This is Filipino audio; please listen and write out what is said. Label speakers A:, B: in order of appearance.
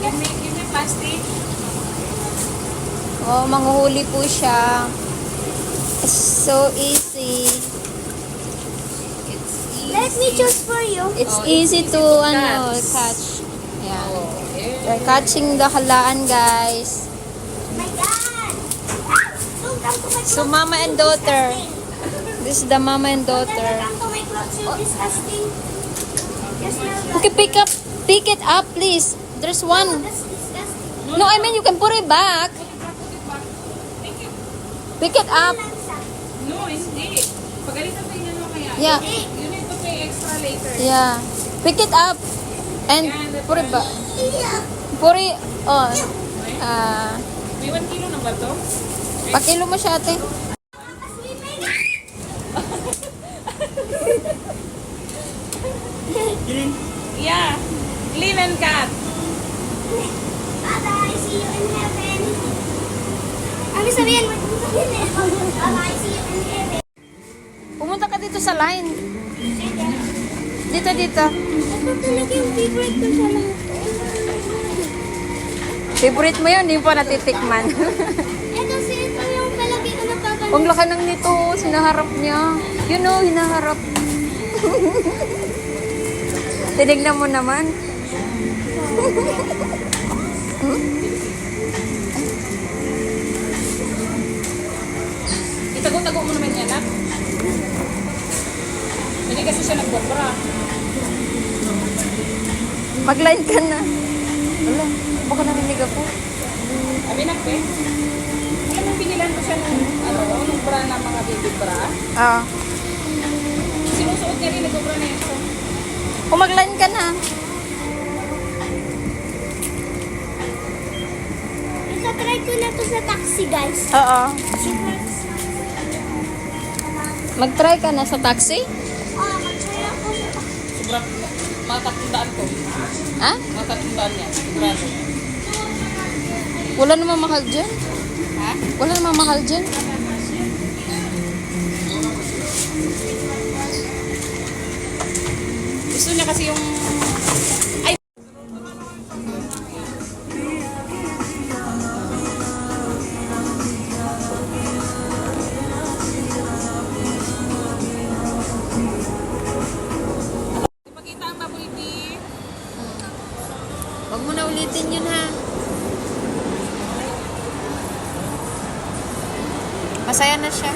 A: Give me plastic.
B: Oh, manghuhuli po siya. It's so easy.
A: It's easy.
C: Let me choose for you.
B: It's
A: Oh,
B: easy
A: it's
B: to
A: easy to
B: catch. Yeah.
A: Oh, yeah.
B: We're catching the halaan, guys.
C: My God. Don't come to my clothes.
B: So, mama and
C: You're
B: daughter.
C: disgusting.
B: This is the mama and
C: Don't
B: daughter.
C: ever come to my clothes. You're disgusting. You smell bad.
B: Okay, pick it up, please. There's
C: No,
B: one.
C: that's disgusting.
B: No, I mean, you can put it back.
A: Put it back. Thank you.
B: Pick it up.
C: Lansa.
A: No, hindi. Pagalitan tayo niya mo kaya.
B: Yeah.
A: You need to pay extra later.
B: Yeah. Pick it up. And put it back. Put it on.
A: May 1 kilo na ba to?
B: Pakilo mo siya, ate.
A: Yeah. Clean and cut.
C: Baba, I see you in heaven. Ano sabihin mo? Baba, I see you in heaven.
B: Pumunta ka dito sa line. Dito.
C: Ito talaga yung favorite ko sa lahat.
B: Favorite mo yun, hindi pa natitikman.
C: Ito yung palagi ko napapanood.
B: Ang laki ng nito, sinaharap niya. You know, hinaharap. Tinignan mo naman.
A: Itago-tago mo naman yan, ha? Hindi kasi siya nagbobra.
B: Mag-line ka na. Wala, baka narinig ako.
A: Aminak, eh. Alam mo, binilan ko siya nung bra na mga baby bra.
B: Ah.
A: Sinusuot niya rin, nagbobra na yun. So,
B: Kung mag-line ka na.
C: Itatry ko na to sa taxi, guys.
B: Oo.
C: She works.
B: Mag-try ka na sa taxi?
C: Mag-try ako sa taxi.
A: sobrang matatundaan ko.
B: Ha?
A: Matatundaan niya. Sigurado.
B: Wala namang mahal dyan.
A: Ha?
B: Wala namang mahal dyan.
A: Gusto niya kasi yung... Ay! Ipakita ang bubble tea.
B: Huwag mo na ulitin yun, ha? Masaya na siya.